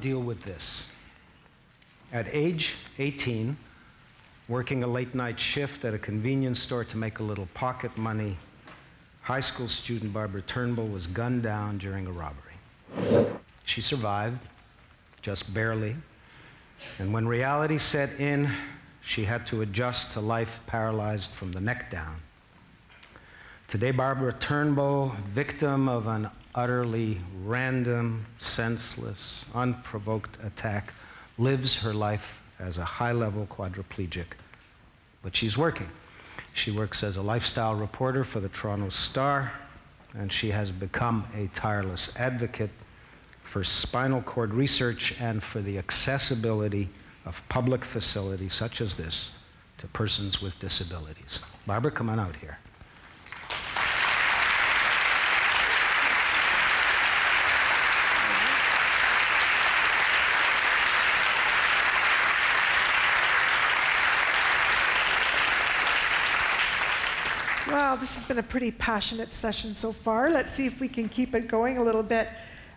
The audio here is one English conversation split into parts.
Deal with this. At age 18, working a late-night shift at a convenience store to make a little pocket money, high school student Barbara Turnbull was gunned down during a robbery. She survived, just barely, and when reality set in, she had to adjust to life paralyzed from the neck down. Today, Barbara Turnbull, victim of an utterly random, senseless, unprovoked attack, lives her life as a high-level quadriplegic. But she's working. She works as a lifestyle reporter for the Toronto Star, and she has become a tireless advocate for spinal cord research and for the accessibility of public facilities such as this to persons with disabilities. Barbara, come on out here. Wow, this has been a pretty passionate session so far. Let's see if we can keep it going a little bit.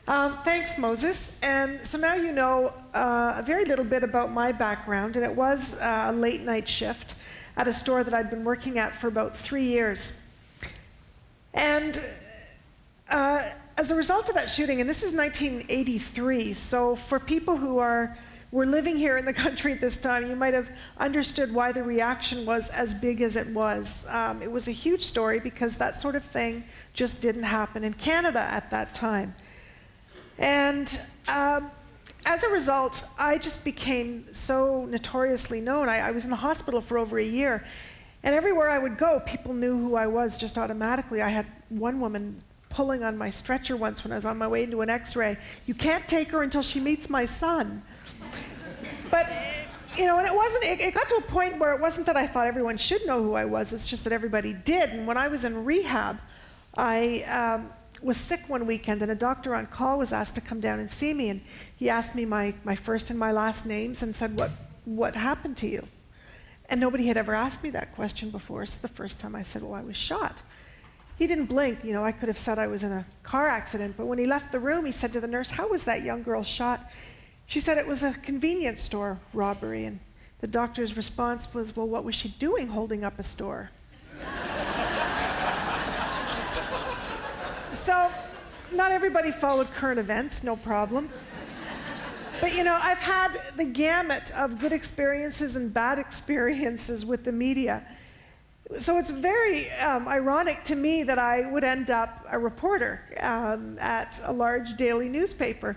Thanks, Moses. And so now you know a very little bit about my background, and it was a late night shift at a store that I'd been working at for about 3 years. And as a result of that shooting, and this is 1983, so for people who were living here in the country at this time, you might have understood why the reaction was as big as it was. It was a huge story because that sort of thing just didn't happen in Canada at that time. And as a result, I just became so notoriously known. I was in the hospital for over a year, and everywhere I would go, people knew who I was just automatically. I had one woman pulling on my stretcher once when I was on my way into an x-ray. "You can't take her until she meets my son." But, you know, and it got to a point where it wasn't that I thought everyone should know who I was, it's just that everybody did. And when I was in rehab, I was sick one weekend, and a doctor on call was asked to come down and see me, and he asked me my first and my last names and said, what happened to you? And nobody had ever asked me that question before, so the first time I said, well, I was shot. He didn't blink. You know, I could have said I was in a car accident, but when he left the room, he said to the nurse, "How was that young girl shot?" She said it was a convenience store robbery, and the doctor's response was, "Well, what was she doing holding up a store?" So, not everybody followed current events, no problem. But you know, I've had the gamut of good experiences and bad experiences with the media. So it's very ironic to me that I would end up a reporter at a large daily newspaper.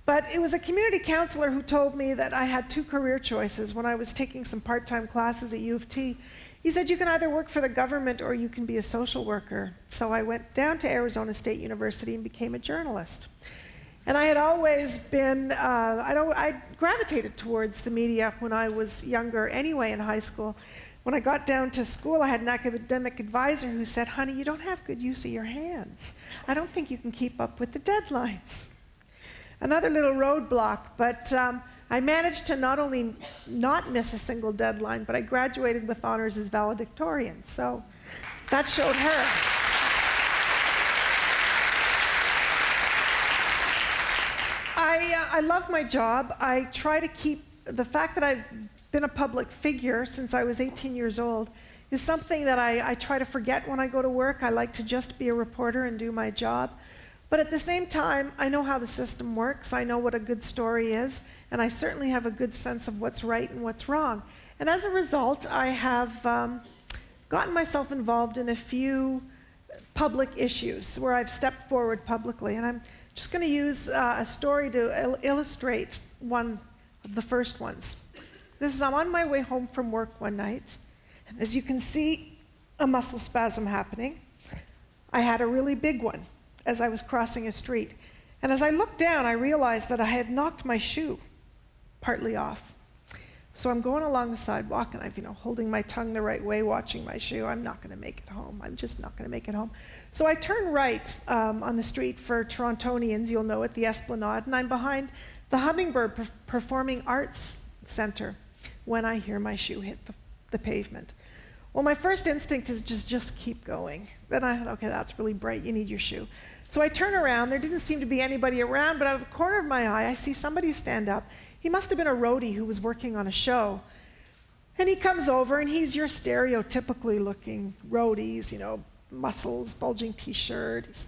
But it was a community counselor who told me that I had two career choices when I was taking some part-time classes at U of T. He said, you can either work for the government or you can be a social worker. So I went down to Arizona State University and became a journalist. And I had always been, I gravitated towards the media when I was younger anyway in high school. When I got down to school, I had an academic advisor who said, "Honey, you don't have good use of your hands. I don't think you can keep up with the deadlines." Another little roadblock, but I managed to not only not miss a single deadline, but I graduated with honors as valedictorian, so that showed her. I love my job. I try to keep, the fact that I've been a public figure since I was 18 years old is something that I try to forget when I go to work. I like to just be a reporter and do my job. But at the same time, I know how the system works, I know what a good story is, and I certainly have a good sense of what's right and what's wrong. And as a result, I have gotten myself involved in a few public issues where I've stepped forward publicly. And I'm just going to use a story to illustrate one of the first ones. This is, I'm on my way home from work one night, and as you can see, a muscle spasm happening. I had a really big one as I was crossing a street. And as I looked down, I realized that I had knocked my shoe partly off. So I'm going along the sidewalk, and I'm holding my tongue the right way, watching my shoe. I'm not going to make it home. I'm just not going to make it home. So I turn right on the street for Torontonians, you'll know it, the Esplanade, and I'm behind the Hummingbird Performing Arts Center when I hear my shoe hit the pavement. Well, my first instinct is just keep going. Then I thought, okay, that's really bright, you need your shoe. So I turn around, there didn't seem to be anybody around, but out of the corner of my eye, I see somebody stand up. He must have been a roadie who was working on a show. And he comes over, and he's your stereotypically looking roadies, you know, muscles, bulging t-shirt, he's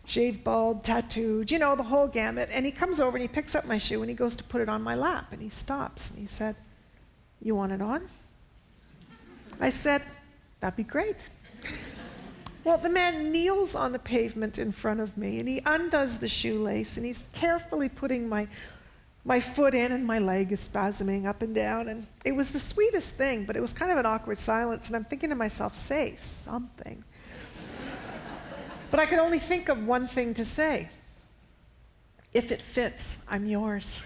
shaved bald, tattooed, you know, the whole gamut. And he comes over and he picks up my shoe and he goes to put it on my lap, and he stops and he said, "You want it on?" I said, "That'd be great." Well, the man kneels on the pavement in front of me, and he undoes the shoelace, and he's carefully putting my foot in, and my leg is spasming up and down. And it was the sweetest thing, but it was kind of an awkward silence, and I'm thinking to myself, say something. But I could only think of one thing to say. If it fits, I'm yours.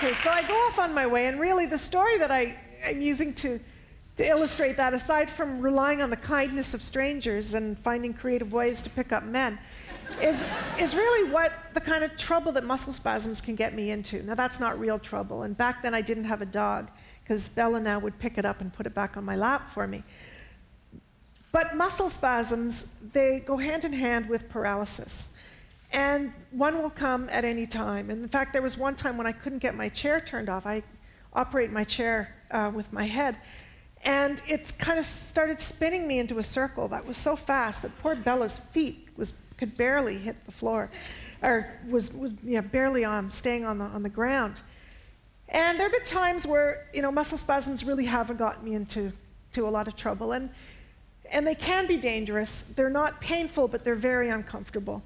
Okay, so I go off on my way, and really the story that I'm using to illustrate that, aside from relying on the kindness of strangers and finding creative ways to pick up men, is really what the kind of trouble that muscle spasms can get me into. Now, that's not real trouble, and back then I didn't have a dog, because Bella now would pick it up and put it back on my lap for me. But muscle spasms, they go hand in hand with paralysis. And one will come at any time. And in fact, there was one time when I couldn't get my chair turned off. I operate my chair with my head. And it kind of started spinning me into a circle that was so fast that poor Bella's feet could barely hit the floor, or was barely staying on the ground. And there have been times where, you know, muscle spasms really haven't gotten me into a lot of trouble. And they can be dangerous. They're not painful, but they're very uncomfortable.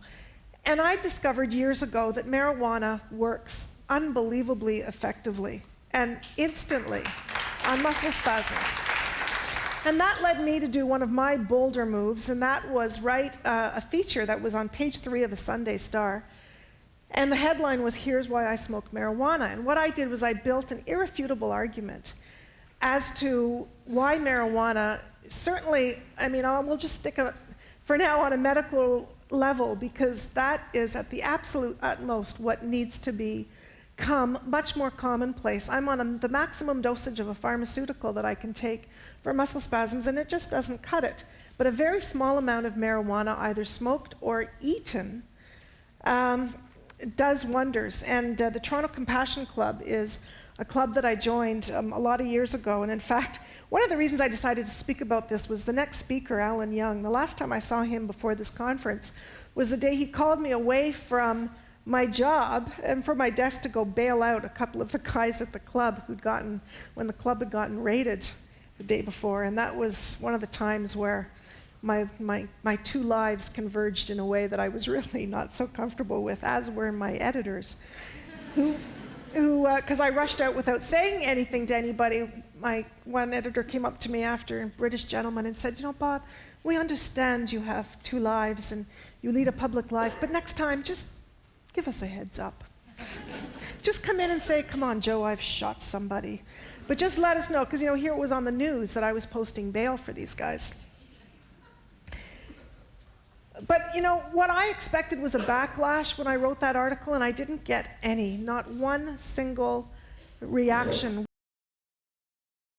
And I discovered years ago that marijuana works unbelievably effectively and instantly on muscle spasms. And that led me to do one of my bolder moves, and that was write a feature that was on page 3 of a Sunday Star. And the headline was, "Here's Why I Smoke Marijuana." And what I did was I built an irrefutable argument as to why marijuana, certainly, I mean, we'll just stick it for now on a medical level, because that is at the absolute utmost what needs to become much more commonplace. I'm on the maximum dosage of a pharmaceutical that I can take for muscle spasms, and it just doesn't cut it. But a very small amount of marijuana, either smoked or eaten, does wonders. And the Toronto Compassion Club is a club that I joined a lot of years ago. And in fact, one of the reasons I decided to speak about this was the next speaker, Alan Young. The last time I saw him before this conference was the day he called me away from my job and from my desk to go bail out a couple of the guys at the club when the club had gotten raided the day before. And that was one of the times where my two lives converged in a way that I was really not so comfortable with, as were my editors, who because I rushed out without saying anything to anybody. My one editor came up to me after, a British gentleman, and said, "You know, Bob, we understand you have two lives and you lead a public life, but next time, just give us a heads up. Just come in and say, 'Come on, Joe, I've shot somebody.' But just let us know," because, you know, here it was on the news that I was posting bail for these guys. But, you know, what I expected was a backlash when I wrote that article, and I didn't get any, not one single reaction.